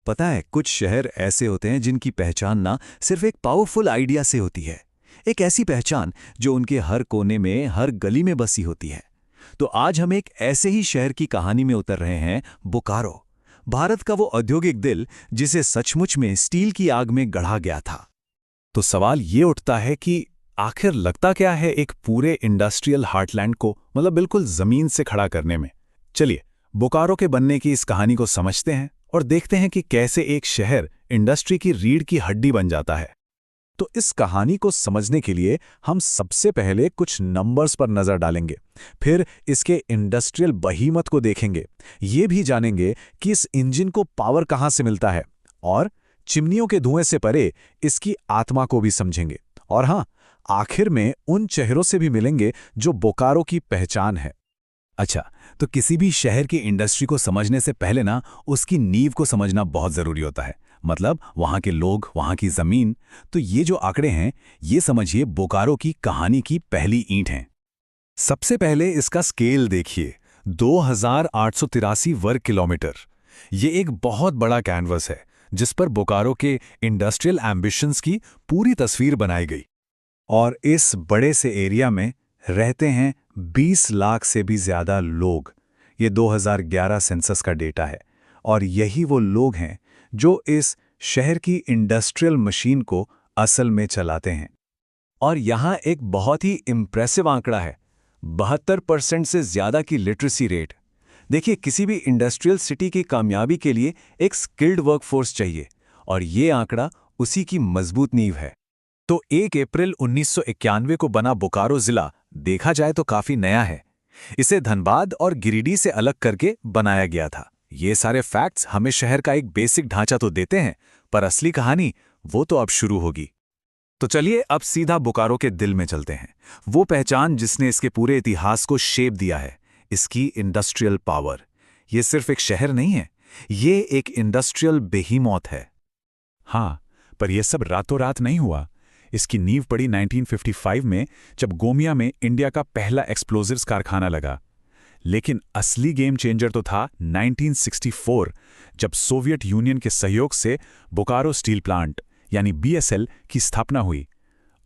पता है, कुछ शहर ऐसे होते हैं जिनकी पहचान ना सिर्फ एक पावरफुल आइडिया से होती है। एक ऐसी पहचान जो उनके हर कोने में, हर गली में बसी होती है। तो आज हम एक ऐसे ही शहर की कहानी में उतर रहे हैं, बोकारो। भारत का वो औद्योगिक दिल जिसे सचमुच में स्टील की आग में गढ़ा गया था। तो सवाल ये उठता है कि आखिर लगता क्या है एक पूरे इंडस्ट्रियल हार्टलैंड को, मतलब बिल्कुल जमीन से खड़ा करने में। चलिए बोकारो के बनने की इस कहानी को समझते हैं और देखते हैं कि कैसे एक शहर इंडस्ट्री की रीढ़ की हड्डी बन जाता है। तो इस कहानी को समझने के लिए हम सबसे पहले कुछ नंबर्स पर नजर डालेंगे, फिर इसके इंडस्ट्रियल बहीमत को देखेंगे, ये भी जानेंगे कि इस इंजन को पावर कहाँ से मिलता है, और चिमनियों के धुएं से परे इसकी आत्मा को भी समझेंगे। और हाँ, आखिर में उन चेहरों से भी मिलेंगे जो बोकारो की पहचान है। अच्छा, तो किसी भी शहर की इंडस्ट्री को समझने से पहले ना उसकी नींव को समझना बहुत जरूरी होता है, मतलब वहां के लोग, वहां की जमीन। तो ये जो आंकड़े हैं, ये समझिए बोकारो की कहानी की पहली ईंट हैं। सबसे पहले इसका स्केल देखिए, 2883 वर्ग किलोमीटर। ये एक बहुत बड़ा कैनवस है जिस पर बोकारो के इंडस्ट्रियल एम्बिशंस की पूरी तस्वीर बनाई गई। और इस बड़े से एरिया में रहते हैं 20 लाख से भी ज्यादा लोग। ये 2011 सेंसस का डेटा है, और यही वो लोग हैं जो इस शहर की इंडस्ट्रियल मशीन को असल में चलाते हैं। और यहाँ एक बहुत ही इम्प्रेसिव आंकड़ा है, 72% से ज्यादा की लिटरेसी रेट। देखिए, किसी भी इंडस्ट्रियल सिटी की कामयाबी के लिए एक स्किल्ड वर्कफोर्स चाहिए, और ये आंकड़ा उसी की मजबूत नींव है। तो 1 अप्रैल 1991 को बना बोकारो जिला देखा जाए तो काफी नया है। इसे धनबाद और गिरिडीह से अलग करके बनाया गया था। ये सारे फैक्ट्स हमें शहर का एक बेसिक ढांचा तो देते हैं, पर असली कहानी वो तो अब शुरू होगी। तो चलिए अब सीधा बोकारो के दिल में चलते हैं, वो पहचान जिसने इसके पूरे इतिहास को शेप दिया है, इसकी इंडस्ट्रियल पावर। ये सिर्फ एक शहर नहीं है, ये एक इंडस्ट्रियल बेहीमौत है। हाँ, पर यह सब रातों रात नहीं हुआ। इसकी नींव पड़ी 1955 में, जब गोमिया में इंडिया का पहला एक्सप्लोजिव्स कारखाना लगा। लेकिन असली गेम चेंजर तो था 1964, जब सोवियत यूनियन के सहयोग से बोकारो स्टील प्लांट यानी BSL की स्थापना हुई।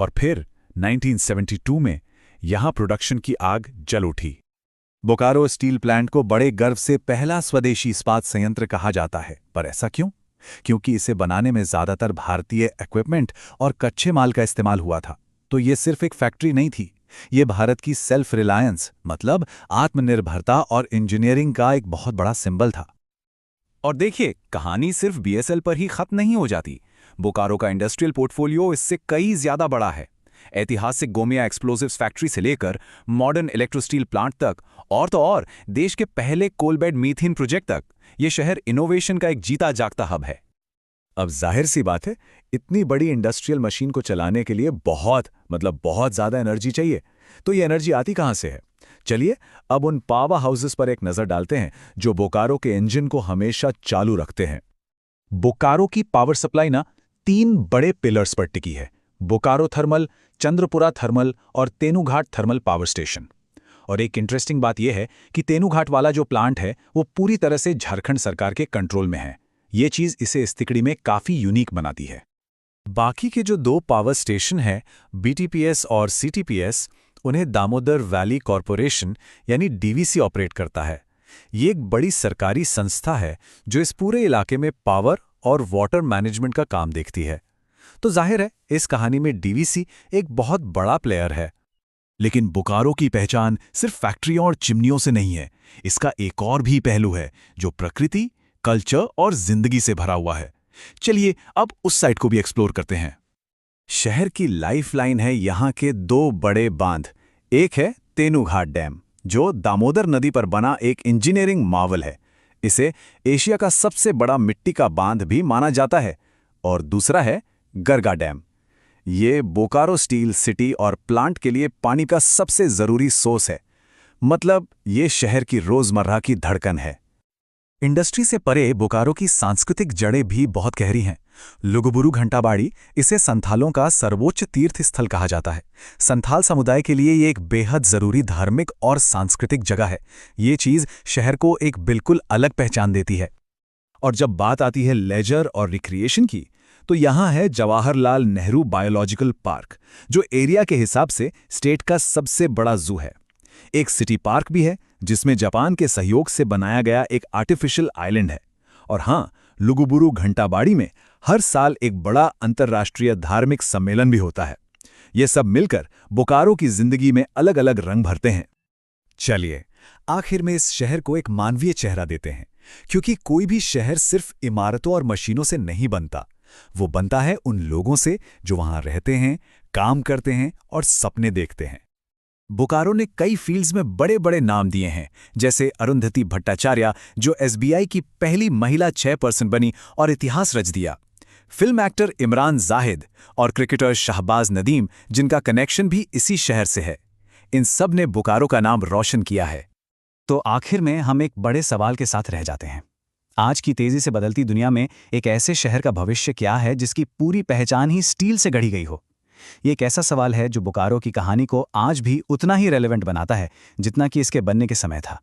और फिर 1972 में यहां प्रोडक्शन की आग जल उठी। बोकारो स्टील प्लांट को बड़े गर्व से पहला स्वदेशी इस्पात संयंत्र कहा जाता है, पर ऐसा क्यों? क्योंकि इसे बनाने में ज्यादातर भारतीय इक्विपमेंट और कच्चे माल का इस्तेमाल हुआ था। तो ये सिर्फ एक फैक्ट्री नहीं थी, ये भारत की सेल्फ रिलायंस, मतलब आत्मनिर्भरता और इंजीनियरिंग का एक बहुत बड़ा सिंबल था। और देखिए, कहानी सिर्फ BSL पर ही खत्म नहीं हो जाती। बोकारो का इंडस्ट्रियल पोर्टफोलियो इससे कई ज्यादा बड़ा है। ऐतिहासिक गोमिया एक्सप्लोजिव्स फैक्ट्री से लेकर मॉडर्न इलेक्ट्रोस्टील प्लांट तक, और तो और देश के पहले कोलबेड मीथेन प्रोजेक्ट तक, ये शहर इनोवेशन का एक जीता जागता हब है। अब जाहिर सी बात है, इतनी बड़ी इंडस्ट्रियल मशीन को चलाने के लिए बहुत ज्यादा एनर्जी चाहिए। तो ये एनर्जी आती कहां से है? चलिए अब उन पावर हाउसेस पर एक नजर डालते हैं जो बोकारो के इंजन को हमेशा चालू रखते हैं। बोकारो की पावर सप्लाई ना 3 बड़े पिलर्स पर टिकी है: बोकारो थर्मल, चंद्रपुरा थर्मल और तेनूघाट थर्मल पावर स्टेशन। और एक इंटरेस्टिंग बात यह है कि तेनूघाट वाला जो प्लांट है वो पूरी तरह से झारखंड सरकार के कंट्रोल में है। ये चीज इसे इस तिकड़ी में काफी यूनिक बनाती है। बाकी के जो 2 पावर स्टेशन हैं, BTPS और CTPS, उन्हें दामोदर वैली कॉरपोरेशन यानी DVC ऑपरेट करता है। ये एक बड़ी सरकारी संस्था है जो इस पूरे इलाके में पावर और वाटर मैनेजमेंट का काम देखती है। तो जाहिर है, इस कहानी में DVC एक बहुत बड़ा प्लेयर है। लेकिन बोकारो की पहचान सिर्फ फैक्ट्रियों और चिमनियों से नहीं है। इसका एक और भी पहलू है जो प्रकृति, कल्चर और जिंदगी से भरा हुआ है। चलिए अब उस साइड को भी एक्सप्लोर करते हैं। शहर की लाइफलाइन है यहाँ के 2 बड़े बांध। एक है तेनूघाट डैम, जो दामोदर नदी पर बना एक इंजीनियरिंग मार्वल है। इसे एशिया का सबसे बड़ा मिट्टी का बांध भी माना जाता है। और दूसरा है गरगा डैम। ये बोकारो स्टील सिटी और प्लांट के लिए पानी का सबसे जरूरी सोर्स है, मतलब ये शहर की रोजमर्रा की धड़कन है। इंडस्ट्री से परे बोकारो की सांस्कृतिक जड़ें भी बहुत गहरी हैं। लुगुबुरु घंटाबाड़ी, इसे संथालों का सर्वोच्च तीर्थ स्थल कहा जाता है। संथाल समुदाय के लिए ये एक बेहद जरूरी धार्मिक और सांस्कृतिक जगह है। ये चीज शहर को एक बिल्कुल अलग पहचान देती है। और जब बात आती है लेजर और रिक्रिएशन की, तो यहाँ है जवाहरलाल नेहरू बायोलॉजिकल पार्क, जो एरिया के हिसाब से स्टेट का सबसे बड़ा जू है। एक सिटी पार्क भी है, जिसमें जापान के सहयोग से बनाया गया एक आर्टिफिशियल आइलैंड है। और हाँ, लुगुबुरु घंटाबाड़ी में हर साल एक बड़ा अंतर्राष्ट्रीय धार्मिक सम्मेलन भी होता है। ये सब मिलकर बोकारो की जिंदगी में अलग अलग रंग भरते हैं। चलिए, आखिर में इस शहर को एक मानवीय चेहरा देते हैं, क्योंकि कोई भी शहर सिर्फ इमारतों और मशीनों से नहीं बनता। वो बनता है उन लोगों से जो वहां रहते हैं, काम करते हैं और सपने देखते हैं। बोकारो ने कई फील्ड्स में बड़े बड़े नाम दिए हैं, जैसे अरुंधति भट्टाचार्य, जो एसबीआई की पहली महिला चेयरपर्सन बनी और इतिहास रच दिया, फिल्म एक्टर इमरान जाहिद और क्रिकेटर शाहबाज नदीम, जिनका कनेक्शन भी इसी शहर से है। इन सब ने बोकारो का नाम रोशन किया है। तो आखिर में हम एक बड़े सवाल के साथ रह जाते हैं। आज की तेजी से बदलती दुनिया में एक ऐसे शहर का भविष्य क्या है जिसकी पूरी पहचान ही स्टील से गढ़ी गई हो? ये एक ऐसा सवाल है जो बोकारो की कहानी को आज भी उतना ही रेलेवेंट बनाता है जितना कि इसके बनने के समय था।